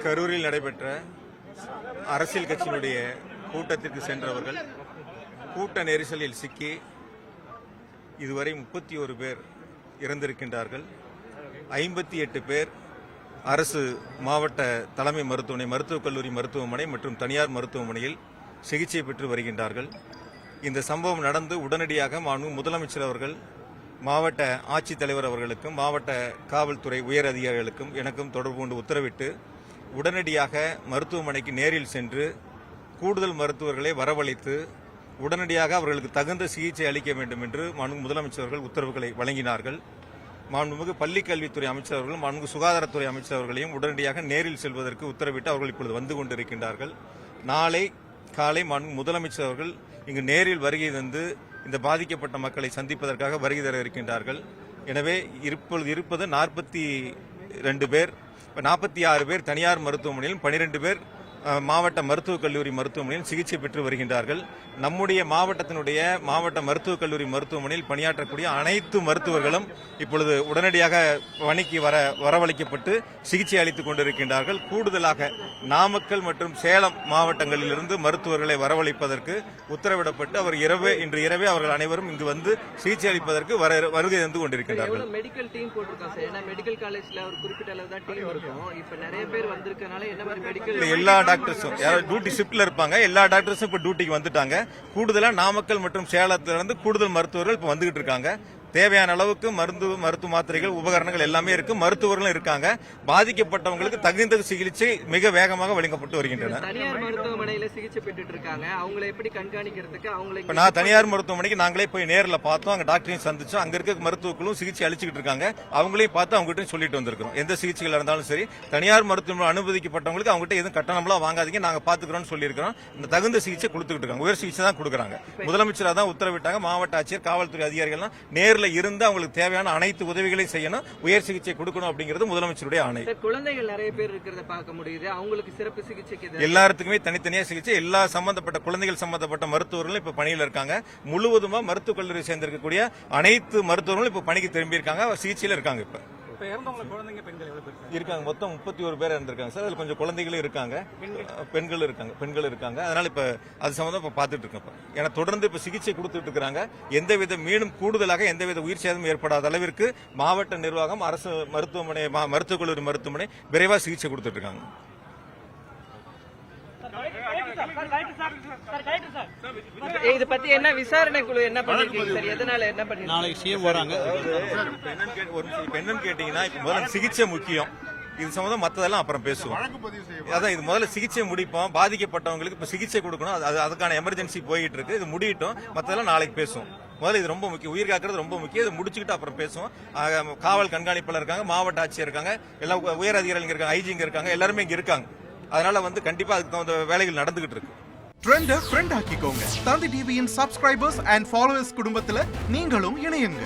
கரூரில் நடைபெற்ற அரசியல் கட்சியினுடைய கூட்டத்திற்கு சென்றவர்கள் கூட்ட நெரிசலில் சிக்கி இதுவரை 31 பேர் இறந்திருக்கின்றார்கள். 58 பேர் அரசு மாவட்ட தலைமை மருத்துவமனை, மருத்துவக் கல்லூரி மருத்துவமனை மற்றும் தனியார் மருத்துவமனையில் சிகிச்சை பெற்று வருகின்றார்கள். இந்த சம்பவம் நடந்து உடனடியாக முதலமைச்சர் அவர்கள் மாவட்ட ஆட்சித்தலைவர் அவர்களுக்கும் மாவட்ட காவல்துறை உயர் அதிகாரிகளுக்கும் எனக்கும் தொடர்பு கொண்டு உத்தரவிட்டு உடனடியாக மருத்துவமனைக்கு நேரில் சென்று கூடுதல் மருத்துவர்களை வரவழைத்து உடனடியாக அவர்களுக்கு தகுந்த சிகிச்சை அளிக்க வேண்டும் என்று முதலமைச்சர் அவர்கள் உத்தரவுகளை வழங்கினார்கள். மாண்புமிகு பள்ளிக்கல்வித்துறை அமைச்சர் அவர்களும் மாண்புமிகு சுகாதாரத்துறை அமைச்சர் அவர்களையும் உடனடியாக நேரில் செல்வதற்கு உத்தரவிட்டு அவர்கள் இப்பொழுது வந்து கொண்டிருக்கின்றார்கள். நாளை காலை முதலமைச்சர் அவர்கள் இங்கு நேரில் வருகை தந்து இந்த பாதிக்கப்பட்ட மக்களை சந்திப்பதற்காக வருகை தர இருக்கின்றார்கள். எனவே இப்பொழுது இருப்பது 42 பேர், 46 பேர் தனியார் மருத்துவமனையிலும் 12 பேர் மாவட்ட மருத்துவக் கல்லூரி மருத்துவமனையில் சிகிச்சை பெற்று வருகின்றார்கள். நம்முடைய மாவட்டத்தினுடைய மாவட்ட மருத்துவக் கல்லூரி மருத்துவமனையில் பணியாற்றக்கூடிய அனைத்து மருத்துவர்களும் இப்பொழுது உடனடியாக பணிக்கு வரவழைக்கப்பட்டு சிகிச்சை அளித்துக் கொண்டிருக்கின்றார்கள். கூடுதலாக நாமக்கல் மற்றும் சேலம் மாவட்டங்களிலிருந்து மருத்துவர்களை வரவழைப்பதற்கு உத்தரவிடப்பட்டு இன்று இரவே அவர்கள் அனைவரும் இங்கு வந்து சிகிச்சை அளிப்பதற்கு வருகை தந்து கொண்டிருக்கின்றார்கள். மெடிக்கல் டீம் போட்டிருக்காங்க. மெடிக்கல் காலேஜ்ல ஒரு குறிப்பிட்ட அளவு தான் டீம் இருக்கும். இப்ப நிறைய பேர் வந்திருக்கனால என்ன மாதிரி மெடிக்கல் எல்லா டாக்டர்ஸும் டியூட்டி ஷிப்ட்ல இருப்பாங்க. எல்லா டாக்டர்ஸும் இப்ப டியூட்டிக்கு வந்துட்டாங்க. கூடுதலா நாமக்கல் மற்றும் சேலத்திலிருந்து கூடுதல் மருத்துவர்கள் இப்ப வந்துகிட்டு இருக்காங்க. தேவையான அளவுக்கு மருத்துவ மாத்திரைகள் உபகரணங்கள் எல்லாமே இருக்கு. மருத்துவர்களும் இருக்காங்க. பாதிக்கப்பட்டவங்களுக்கு தகுந்த சிகிச்சை மிக வேகமாக வழங்கப்பட்டு வருகின்றன. தனியார் மருத்துவமனையில சிகிச்சை பெற்றுட்டு இருக்காங்க. அவங்களை எப்படி கண்காணிக்கிறதுக்கு நான் தனியார் மருத்துவமனைக்கு நாங்களே போய் நேரில் பார்த்தோம். அங்க டாக்டரையும் சந்திச்சோம். அங்க இருக்க மருத்துவர்களும் சிகிச்சை அளிச்சுக்கிட்டு இருக்காங்க. அவங்களையும் பார்த்து அவங்ககிட்ட சொல்லிட்டு வந்திருக்கிறோம். எந்த சிகிச்சைகள் இருந்தாலும் சரி தனியார் மருத்துவமனை அனுமதிக்கப்பட்டவங்களுக்கு அவங்ககிட்ட எதுவும் கட்டணம்லாம் வாங்காதீங்க, நாங்க பாத்துக்கிறோம் சொல்லியிருக்கிறோம். இந்த தகுந்த சிகிச்சை கொடுத்துக்கிட்டு இருக்காங்க. உயர் சிகிச்சை தான் கொடுக்குறாங்க. முதலமைச்சராக தான் உத்தரவிட்டாங்க. மாவட்ட ஆட்சியர், காவல்துறை அதிகாரிகள் நேரில் இருந்து அவங்களுக்கு தேவையான அனைத்து உதவிகளையும் செய்யணும், உயர் சிகிச்சை கொடுக்கணும் அப்படிங்கிறது முதலமைச்சருடைய ஆணை. குழந்தைகள் நிறைய பேர் இருக்கிறத பார்க்க முடியுது. அவங்களுக்கு சிறப்பு சிகிச்சைக்கு எல்லாத்துக்குமே தனித்தனியா சிகிச்சை, எல்லா சம்பந்தப்பட்ட குழந்தைகள் சம்பந்தப்பட்ட மருத்துவர்களும் இப்ப பணியில் இருக்காங்க. முழுவதுமா மருத்துவக் கல்லூரி சேர்ந்திருக்கக்கூடிய அனைத்து மருத்துவர்களும் இப்ப பணிக்கு திரும்பி இருக்காங்க, சிகிச்சையில் இருக்காங்க. இப்ப இருக்காங்க. மொத்தம் 31 பேர் இருந்திருக்காங்க சார். அதுல கொஞ்சம் குழந்தைகளும் இருக்காங்க, பெண்கள் இருக்காங்க. அதனால இப்ப அது சம்பந்தம் இப்ப பாத்துட்டு இருக்கோம். ஏன்னா தொடர்ந்து இப்ப சிகிச்சை கொடுத்துட்டு இருக்காங்க. எந்தவித மீண்டும் கூடுதலாக எந்தவித உயிர் சேதமும் ஏற்படாத அளவிற்கு மாவட்ட நிர்வாகம், அரசு மருத்துவமனை, மருத்துவக் கல்லூரி மருத்துவமனை விரைவாக சிகிச்சை கொடுத்துட்டு இருக்காங்க. இது பத்தி என்ன விசாரணை குழு என்ன பண்ணிருக்கீங்க சார்? எதனால என்ன பண்ணி நாளைக்கு சிஎம் வராங்க. என்னன்னு கேட்டீங்கன்னா இப்ப முதல்ல சிகிச்சை முக்கியம். இது சம்பந்தம் மற்றதெல்லாம் அப்புறம் பேசுவோம். அதான் இது முதல்ல சிகிச்சை முடிப்போம். பாதிக்கப்பட்டவங்களுக்கு இப்ப சிகிச்சை கொடுக்கணும். அதுக்கான எமர்ஜென்சி போயிட்டு இருக்கு. இது முடியட்டும், மற்றதெல்லாம் நாளைக்கு பேசுவோம். முதல்ல இது ரொம்ப முக்கியம். உயிர் காக்கிறது ரொம்ப முக்கியம். இதை முடிச்சுக்கிட்டு அப்புறம் பேசுவோம். காவல் கண்காணிப்பாளர் இருக்காங்க, மாவட்ட ஆட்சியர் இருக்காங்க, எல்லாம் உயர் அதிகாரிகள் இருக்காங்க, ஐஜிங்க இருக்காங்க, எல்லாருமே இங்க இருக்காங்க. அதனால கண்டிப்பா அதுக்கு தகுந்த வேலைகள் நடந்துகிட்டு இருக்கு. ட்ரெண்ட ஃப்ரெண்ட் ஆக்கிக்கோங்க. தந்தி டிவியின் சப்ஸ்கிரைபர்ஸ் அண்ட் ஃபாலோவர்ஸ் குடும்பத்துல நீங்களும் இணையுங்க.